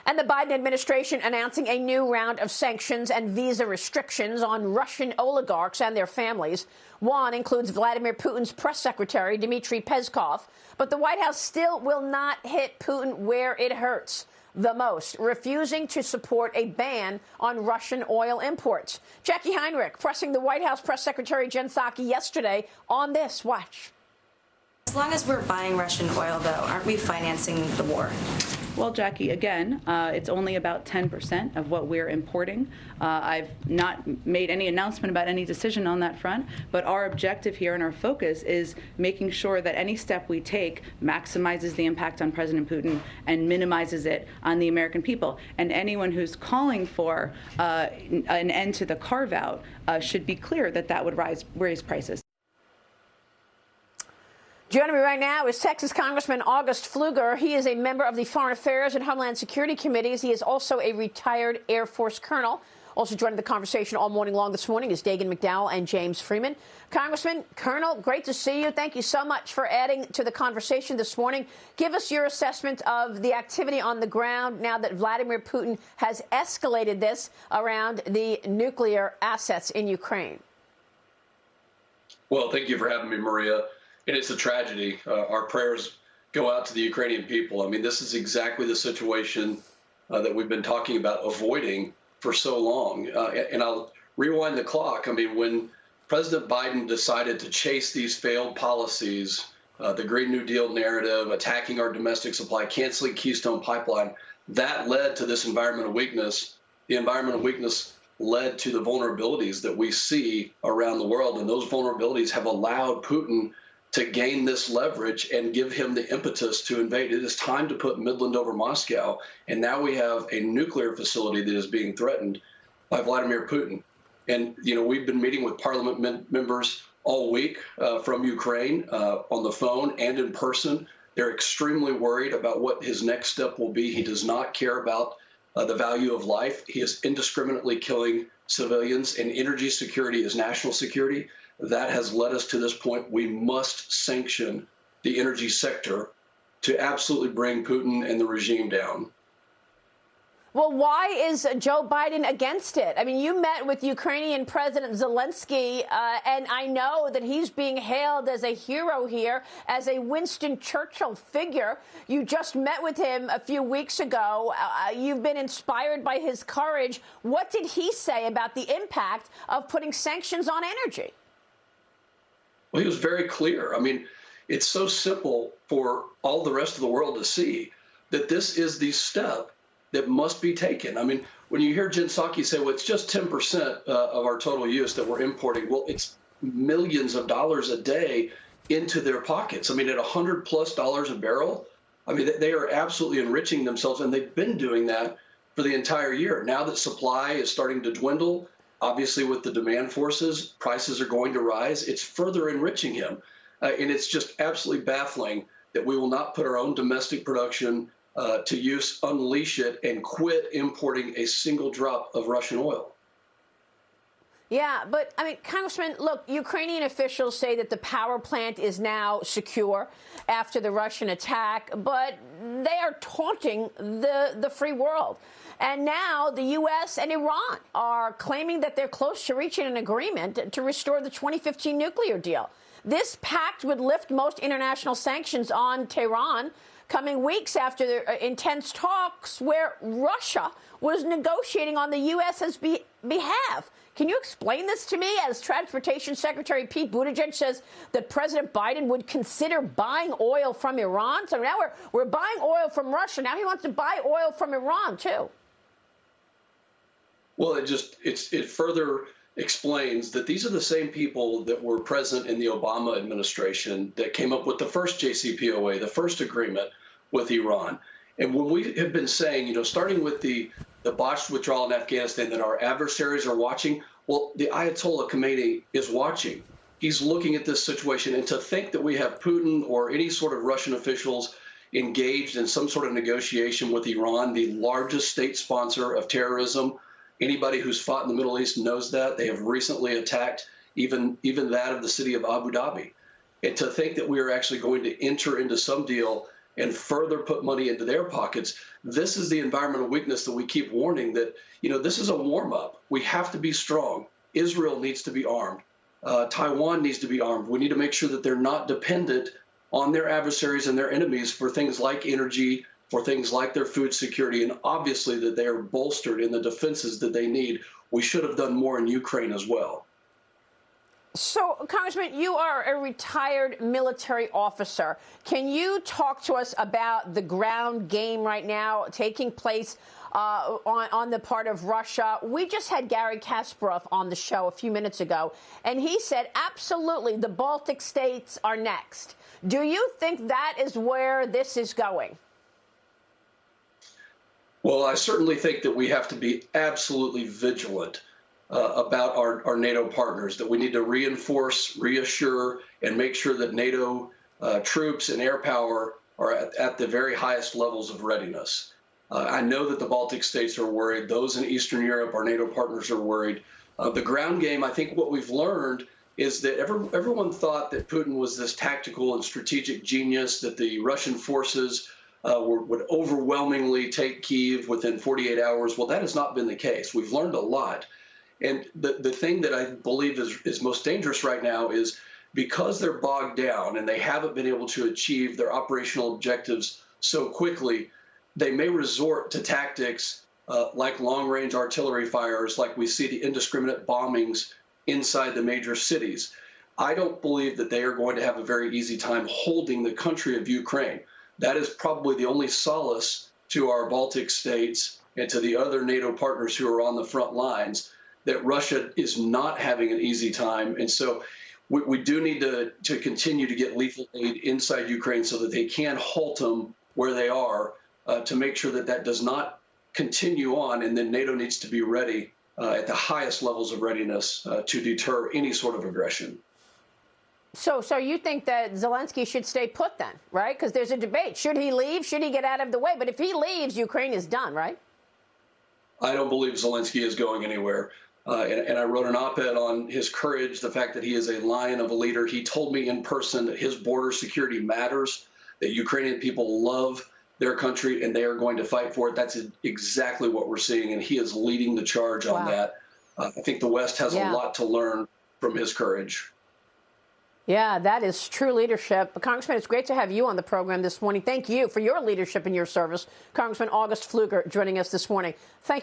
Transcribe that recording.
And the Biden administration announcing a new round of sanctions and visa restrictions on Russian oligarchs and their families. One includes Vladimir Putin's press secretary, Dmitry Peskov. But the White House still will not hit Putin where it hurts the most, refusing to support a ban on Russian oil imports. Jackie Heinrich pressing the White House press secretary Jen Psaki yesterday on this. Watch. As long as we're buying Russian oil, though, aren't we financing the war? Well, Jackie, again, it's only about 10% of what we're importing. I've not made any announcement about any decision on that front, but our objective here and our focus is making sure that any step we take maximizes the impact on President Putin and minimizes it on the American people. And anyone who's calling for an end to the carve-out should be clear that that would raise prices. Joining me right now is Texas Congressman August Pfluger. He is a member of the Foreign Affairs and Homeland Security Committees. He is also a retired Air Force colonel. Also joining the conversation all morning long this morning is Dagan McDowell and James Freeman. Congressman, Colonel, great to see you. Thank you so much for adding to the conversation this morning. Give us your assessment of the activity on the ground now that Vladimir Putin has escalated this around the nuclear assets in Ukraine. Well, thank you for having me, Maria. And it's a tragedy. Our prayers go out to the Ukrainian people. I mean, this is exactly the situation that we've been talking about avoiding for so long. And I'll rewind the clock. I mean, when President Biden decided to chase these failed policies, the Green New Deal narrative, attacking our domestic supply, canceling Keystone Pipeline, that led to this environmental weakness. The environmental weakness led to the vulnerabilities that we see around the world. And those vulnerabilities have allowed Putin to gain this leverage and give him the impetus to invade. It is time to put Midland over Moscow. And now we have a nuclear facility that is being threatened by Vladimir Putin. And, you know, we've been meeting with parliament members all week from Ukraine on the phone and in person. They're extremely worried about what his next step will be. He does not care about the value of life. He is indiscriminately killing civilians, and energy security is national security. That has led us to this point. We must sanction the energy sector to absolutely bring Putin and the regime down. Well, why is Joe Biden against it? I mean, you met with Ukrainian President Zelensky, and I know that he's being hailed as a hero here, as a Winston Churchill figure. You just met with him a few weeks ago. You've been inspired by his courage. What did he say about the impact of putting sanctions on energy? Well, he was very clear. I mean, it's so simple for all the rest of the world to see that this is the step that must be taken. I mean, when you hear Jen Psaki say, well, it's just 10% of our total use that we're importing, well, it's millions of dollars a day into their pockets. I mean, at $100+ a barrel, I mean, they are absolutely enriching themselves, and they've been doing that for the entire year. Now that supply is starting to dwindle, obviously, with the demand forces, prices are going to rise. It's further enriching him. And it's just absolutely baffling that we will not put our own domestic production to use, unleash it, and quit importing a single drop of Russian oil. Yeah, but, I mean, Congressman, look, Ukrainian officials say that the power plant is now secure after the Russian attack, but they are taunting the free world. And now the U.S. and Iran are claiming that they're close to reaching an agreement to restore the 2015 nuclear deal. This pact would lift most international sanctions on Tehran, coming weeks after the intense talks where Russia was negotiating on the U.S.'s behalf. Can you explain this to me, as Transportation Secretary Pete Buttigieg says that President Biden would consider buying oil from Iran? So now we're buying oil from Russia. Now he wants to buy oil from Iran, too. Well, it further explains that these are the same people that were present in the Obama administration that came up with the first JCPOA, the first agreement with Iran. And when we have been saying, you know, starting with the botched withdrawal in Afghanistan, that our adversaries are watching, well, the Ayatollah Khomeini is watching. He's looking at this situation. And to think that we have Putin or any sort of Russian officials engaged in some sort of negotiation with Iran, the largest state sponsor of terrorism, anybody who's fought in the Middle East knows that. They have recently attacked even that of the city of Abu Dhabi. And to think that we are actually going to enter into some deal and further put money into their pockets. This is the environmental weakness that we keep warning that, this is a warm up. We have to be strong. Israel needs to be armed. Taiwan needs to be armed. We need to make sure that they're not dependent on their adversaries and their enemies for things like energy, for things like their food security, and obviously that they are bolstered in the defenses that they need. We should have done more in Ukraine as well. So, Congressman, you are a retired military officer. Can you talk to us about the ground game right now taking place on the part of Russia? We just had Gary Kasparov on the show a few minutes ago, and he said, absolutely, the Baltic states are next. Do you think that is where this is going? Well, I certainly think that we have to be absolutely vigilant about our NATO partners, that we need to reinforce, reassure, and make sure that NATO troops and air power are at the very highest levels of readiness. I know that the Baltic states are worried. Those in Eastern Europe, our NATO partners, are worried. The ground game, I think what we've learned is that everyone thought that Putin was this tactical and strategic genius, that the Russian forces would overwhelmingly take Kyiv within 48 hours. Well, that has not been the case. We've learned a lot. And the thing that I believe is most dangerous right now is because they're bogged down and they haven't been able to achieve their operational objectives so quickly, they may resort to tactics like long-range artillery fires, like we see the indiscriminate bombings inside the major cities. I don't believe that they are going to have a very easy time holding the country of Ukraine. That is probably the only solace to our Baltic states and to the other NATO partners who are on the front lines, that Russia is not having an easy time. And so we do need to continue to get lethal aid inside Ukraine so that they can halt them where they are, to make sure that that does not continue on. And then NATO needs to be ready at the highest levels of readiness to deter any sort of aggression. So you think that Zelensky should stay put then, right? Because there's a debate. Should he leave? Should he get out of the way? But if he leaves, Ukraine is done, right? I don't believe Zelensky is going anywhere. And I wrote an op-ed on his courage, the fact that he is a lion of a leader. He told me in person that his border security matters, that Ukrainian people love their country and they are going to fight for it. That's exactly what we're seeing, and he is leading the charge on that. I think the West has a lot to learn from his courage. Yeah, that is true leadership. Congressman, it's great to have you on the program this morning. Thank you for your leadership and your service. Congressman August Pfluger joining us this morning. Thank